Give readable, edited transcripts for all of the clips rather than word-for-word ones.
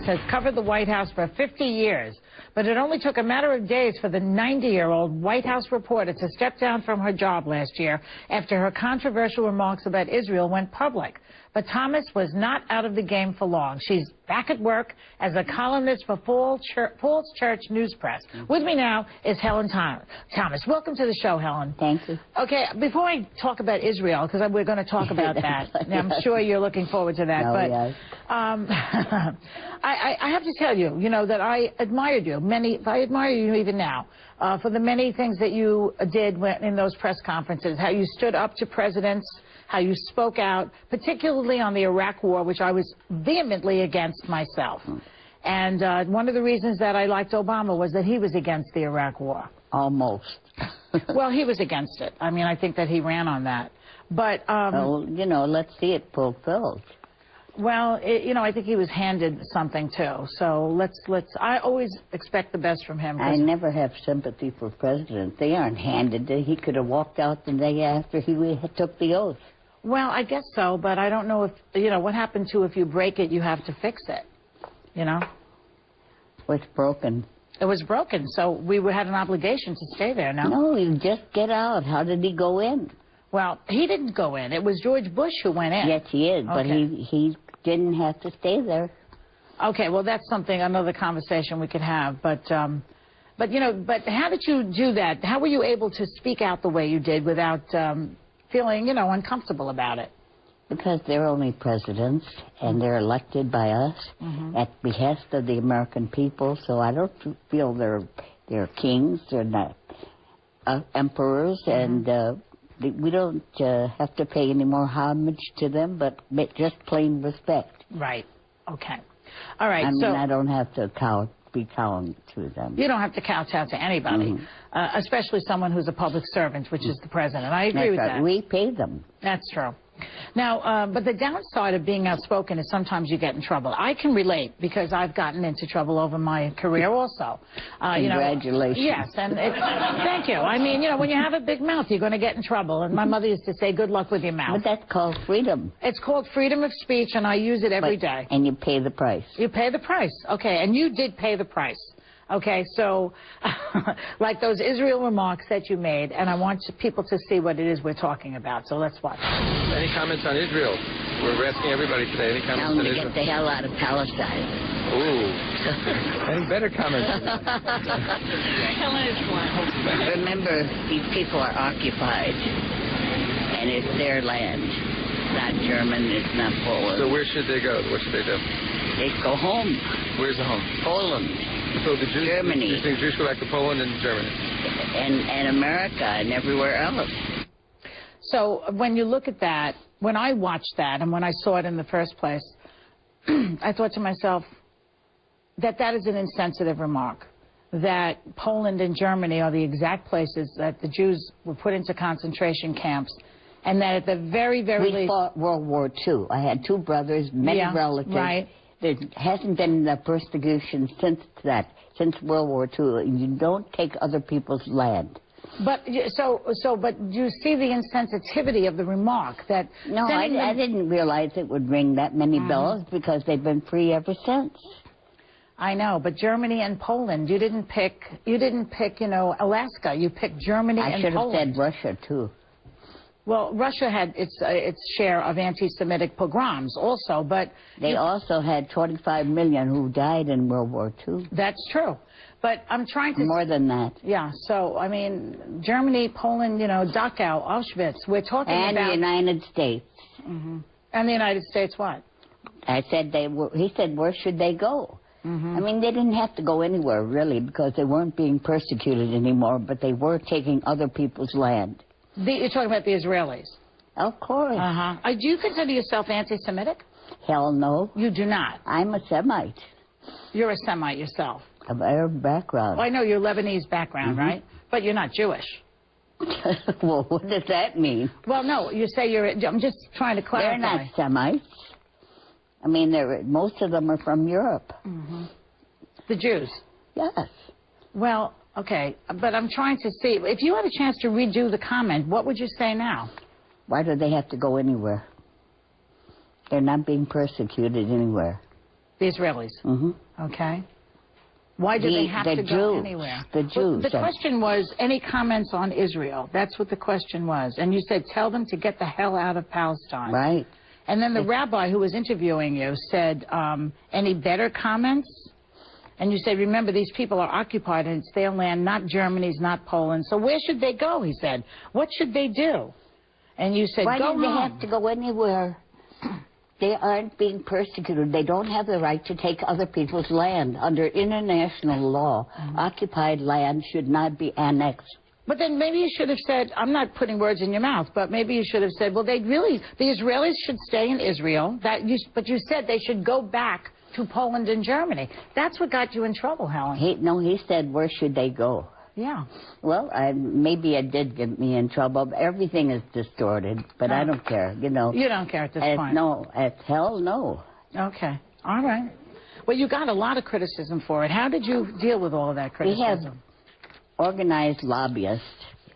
has covered the White House for 50 years, but it only took a matter of days for the 90-year-old White House reporter to step down from her job last year after her controversial remarks about Israel went public. But Thomas was not out of the game for long. She's back at work as a columnist for Falls Church News Press. With me now is Helen Thomas. Welcome to the show, Helen. Thank you. Okay, before I talk about Israel, because we're going to talk about that, and I'm sure you're looking forward to that. Yes. I have to tell you, that I admired you. I admire you even now for the many things that you did in those press conferences, how you stood up to presidents, how you spoke out, particularly on the Iraq War, which I was vehemently against myself. And one of the reasons that I liked Obama was that he was against the Iraq War. Almost. Well, he was against it. I mean, I think that he ran on that. But, well, let's see it fulfilled. Well, I think he was handed something, too. So I always expect the best from him. I never have sympathy for presidents. They aren't handed it. He could have walked out the day after he took the oath. Well, I guess so, but I don't know if, what happened to if you break it, you have to fix it, It's broken. It was broken, so we had an obligation to stay there, no? No, you just get out. How did he go in? Well, he didn't go in. It was George Bush who went in. Yes, he is, but he didn't have to stay there. Okay, well, that's another conversation we could have, but how did you do that? How were you able to speak out the way you did without feeling, uncomfortable about it? Because they're only presidents, and they're elected by us at behest of the American people, so I don't feel they're kings, they're not emperors, and we don't have to pay any more homage to them, but just plain respect. Right. Okay. All right. I don't have to be cowing to them. You don't have to kowtow to anybody, especially someone who's a public servant, which is the president. I agree with that. We pay them. That's true. Now, but the downside of being outspoken is sometimes you get in trouble. I can relate because I've gotten into trouble over my career also. Congratulations. Yes, and thank you. I mean, when you have a big mouth, you're going to get in trouble. And my mother used to say, good luck with your mouth. But that's called freedom. It's called freedom of speech, and I use it every day. And you pay the price. You pay the price. Okay, and you did pay the price. Okay, so like those Israel remarks that you made, and I want people to see what it is we're talking about. So let's watch. Any comments on Israel? We're asking everybody today. Any comments on Israel? Get the hell out of Palestine. Ooh. Any better comments? Helen is one. Remember, these people are occupied, and it's their land. It's not German, it's not Poland. So where should they go? What should they do? They go home. Where's the home? Poland. So the Jews, Germany. You think Jews go back to Poland and Germany? And America and everywhere else. So when you look at that, when I watched that and when I saw it in the first place, I thought to myself that is an insensitive remark, that Poland and Germany are the exact places that the Jews were put into concentration camps, and that at the very, very least... We fought World War II. I had two brothers, many relatives. Right. There hasn't been the persecution since World War II. You don't take other people's land. But but you see the insensitivity of the remark that... No, I didn't realize it would ring that many bells because they've been free ever since. I know, but Germany and Poland, you didn't pick, Alaska. You picked Germany and Poland. I should have said Russia, too. Well, Russia had its share of anti-Semitic pogroms also, but... They also had 25 million who died in World War II. That's true. But I'm trying to... More than that. Yeah, so, I mean, Germany, Poland, Dachau, Auschwitz, we're talking about... And the United States. And the United States what? I said he said, where should they go? I mean, they didn't have to go anywhere, really, because they weren't being persecuted anymore, but they were taking other people's land. You're talking about the Israelis? Of course. Do you consider yourself anti-Semitic? Hell no. You do not? I'm a Semite. You're a Semite yourself? Of Arab background. Well, I know you're Lebanese background, right? But you're not Jewish. Well, what does that mean? Well, no, you say I'm just trying to clarify. They're not Semites. I mean, most of them are from Europe. The Jews? Yes. Well... Okay, but I'm trying to see, if you had a chance to redo the comment, what would you say now? Why do they have to go anywhere? They're not being persecuted anywhere. The Israelis? Okay. Why do they have to go anywhere? The Jews. Well, the question was, any comments on Israel? That's what the question was. And you said, tell them to get the hell out of Palestine. Right. And then the rabbi who was interviewing you said, any better comments? And you said, remember, these people are occupied and it's their land, not Germany's, not Poland. So where should they go, he said. What should they do? And you said, why go do they home. have to go anywhere? They aren't being persecuted. They don't have the right to take other people's land. Under international law, occupied land should not be annexed. But then maybe you should have said, I'm not putting words in your mouth, but maybe you should have said, well, the Israelis should stay in Israel, but you said they should go back to Poland and Germany. That's what got you in trouble, Helen. He said, where should they go? Yeah. Well, maybe it did get me in trouble. Everything is distorted, but I don't care, You don't care at this point? No, at hell, no. Okay. All right. Well, you got a lot of criticism for it. How did you deal with all of that criticism? We have organized lobbyists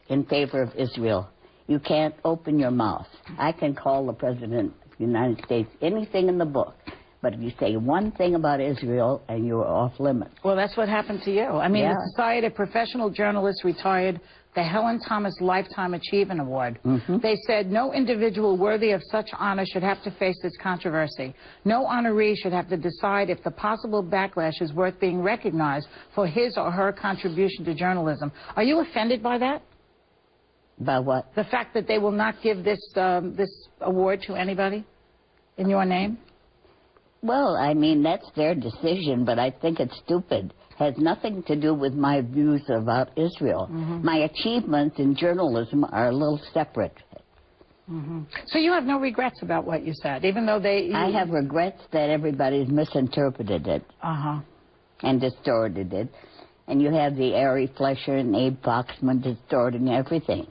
in favor of Israel. You can't open your mouth. I can call the President of the United States anything in the book. But if you say one thing about Israel and you're off limits. Well, that's what happened to you. I mean, the Society of Professional Journalists retired the Helen Thomas Lifetime Achievement Award. They said no individual worthy of such honor should have to face this controversy. No honoree should have to decide if the possible backlash is worth being recognized for his or her contribution to journalism. Are you offended by that? By what? The fact that they will not give this award to anybody in your name? Well, I mean, that's their decision, but I think it's stupid. Has nothing to do with my views about Israel. My achievements in journalism are a little separate. So you have no regrets about what you said, even though I have regrets that everybody's misinterpreted it and distorted it. And you have the Ari Fleischer and Abe Foxman distorting everything.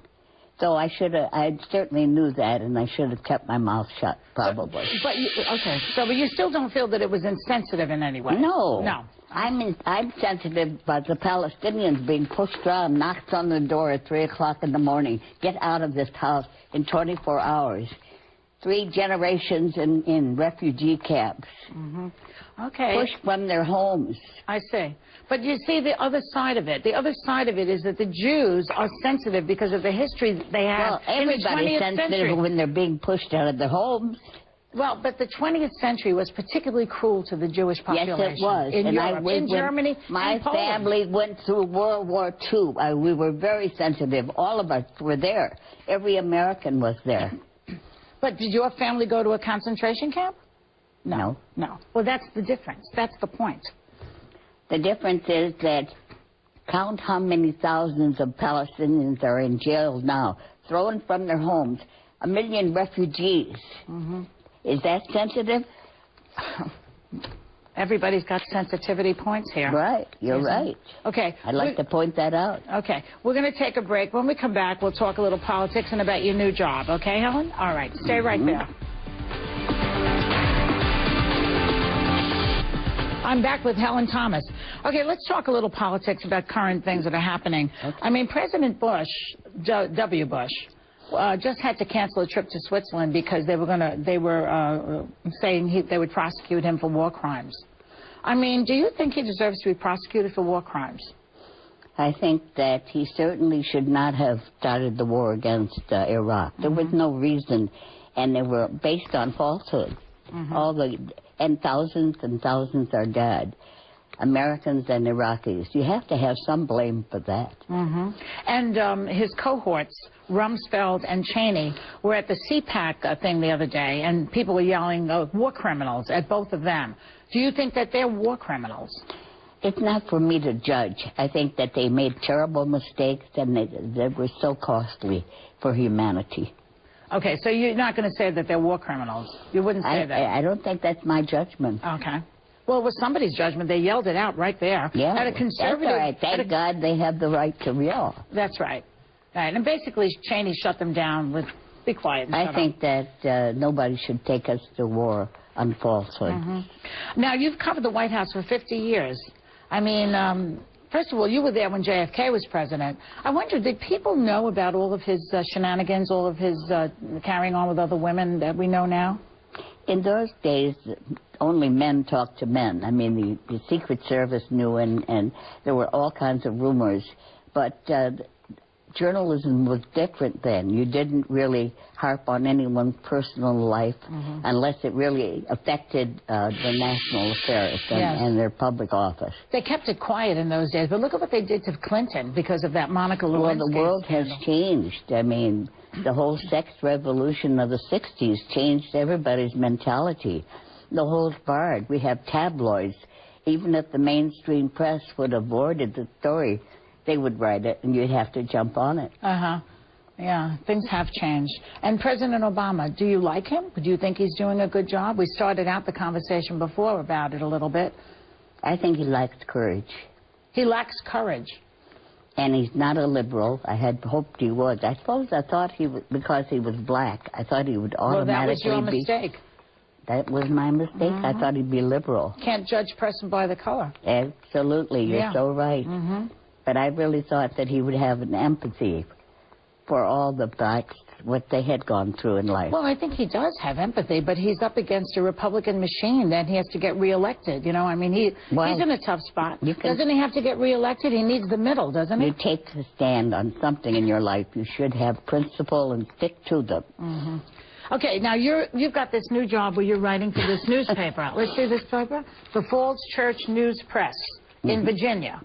So I certainly knew that, and I should have kept my mouth shut, probably. But you still don't feel that it was insensitive in any way? No. No. I'm sensitive about the Palestinians being pushed around, knocked on the door at 3 o'clock in the morning. Get out of this house in 24 hours. 3 generations in refugee camps. Okay. Pushed from their homes. I see. But you see the other side of it. The other side of it is that the Jews are sensitive because of the history that they have in the 20th everybody's sensitive century. When they're being pushed out of their homes. Well, but the 20th century was particularly cruel to the Jewish population. Yes, it was. In Europe, in Germany, my family went through World War II. We were very sensitive. All of us were there. Every American was there. But did your family go to a concentration camp? No. No. Well, that's the difference. That's the point. The difference is that count how many thousands of Palestinians are in jail now, thrown from their homes. 1 million refugees. Is that sensitive? Everybody's got sensitivity points here. Right. You're right. Okay. I'd like to point that out. Okay. We're going to take a break. When we come back, we'll talk a little politics and about your new job. Okay, Helen? All right. Stay right there. I'm back with Helen Thomas. Okay, let's talk a little politics about current things that are happening. Okay. I mean, President Bush, W. Bush, just had to cancel a trip to Switzerland because they were saying they would prosecute him for war crimes. I mean, do you think he deserves to be prosecuted for war crimes? I think that he certainly should not have started the war against Iraq. There was no reason, and they were based on falsehood. And thousands are dead. Americans and Iraqis. You have to have some blame for that. And his cohorts, Rumsfeld and Cheney, were at the CPAC thing the other day, and people were yelling war criminals at both of them. Do you think that they're war criminals? It's not for me to judge. I think that they made terrible mistakes, and they were so costly for humanity. Okay, so you're not going to say that they're war criminals. You wouldn't say that. I don't think that's my judgment. Okay. Well, it was somebody's judgment. They yelled it out right there. Yeah, at a conservative. That's all right. Thank God they have the right to yell. That's right. Right. And basically, Cheney shut them down with, be quiet and I think that nobody should take us to war on falsehood. Now, you've covered the White House for 50 years. I mean, first of all, you were there when JFK was president. I wonder, did people know about all of his shenanigans, all of his carrying on with other women that we know now? In those days, only men talked to men. I mean, the Secret Service knew, and there were all kinds of rumors. But journalism was different then. You didn't really harp on anyone's personal life unless it really affected the national affairs and their public office. They kept it quiet in those days, but look at what they did to Clinton because of that Monica Lewinsky. Well, the world has changed. I mean, the whole sex revolution of the 60s changed everybody's mentality. The whole barred. We have tabloids. Even if the mainstream press would have avoided the story, they would write it, and you'd have to jump on it. Yeah, things have changed. And President Obama, do you like him? Do you think he's doing a good job? We started out the conversation before about it a little bit. I think he lacks courage. He lacks courage. And he's not a liberal. I had hoped he was. I thought he was, because he was black, I thought he would automatically Well, that was your mistake. That was my mistake. I thought he'd be liberal. Can't judge a person by the color. Absolutely. You're so right. But I really thought that he would have an empathy for all the blacks, what they had gone through in life. Well, I think he does have empathy, but he's up against a Republican machine that he has to get reelected. You know, I mean, he's in a tough spot. Doesn't he have to get reelected? He needs the middle, doesn't he? You take a stand on something in your life. You should have principle and stick to them. Okay, now you've got this new job where you're writing for this newspaper. Let's see this paper. The Falls Church News Press in Virginia.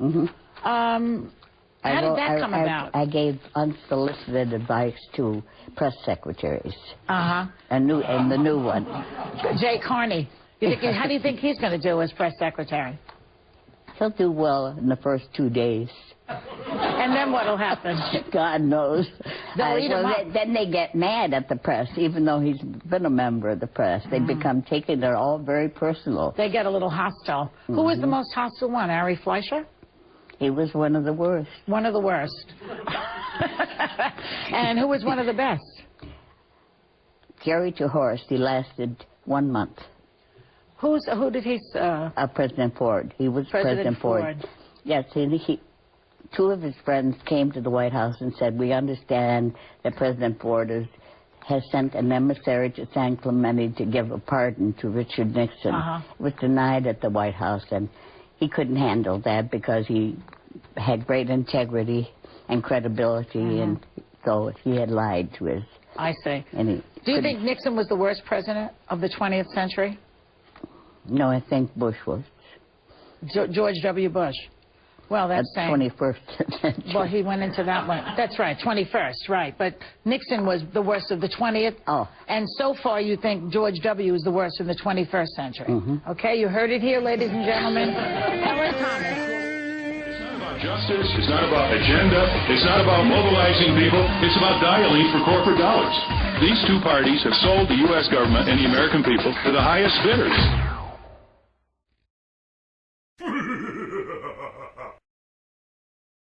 How did that come about? I gave unsolicited advice to press secretaries. And the new one. Jay Carney. How do you think he's going to do as press secretary? He'll do well in the first 2 days. And then what'll happen? God knows. Then they get mad at the press, even though he's been a member of the press. They become taking it all very personal. They get a little hostile. Who was the most hostile one? Ari Fleischer? He was one of the worst. One of the worst. And who was one of the best? Jerry Horst. He lasted 1 month. Who did he? President Ford. He was President Ford. Yes, two of his friends came to the White House and said, "We understand that President Ford has sent an emissary to San Clemente to give a pardon to Richard Nixon." It was denied at the White House, and he couldn't handle that because he had great integrity and credibility, and so he had lied to his... I see. Do you think Nixon was the worst president of the 20th century? No, I think Bush was. George W. Bush. Well, that's saying... 21st century. Well, he went into that one. That's right, 21st, right. But Nixon was the worst of the 20th. And so far, you think George W. is the worst of the 21st century. Okay, you heard it here, ladies and gentlemen. Helen Thomas. It's not about justice. It's not about agenda. It's not about mobilizing people. It's about dialing for corporate dollars. These two parties have sold the U.S. government and the American people to the highest bidders.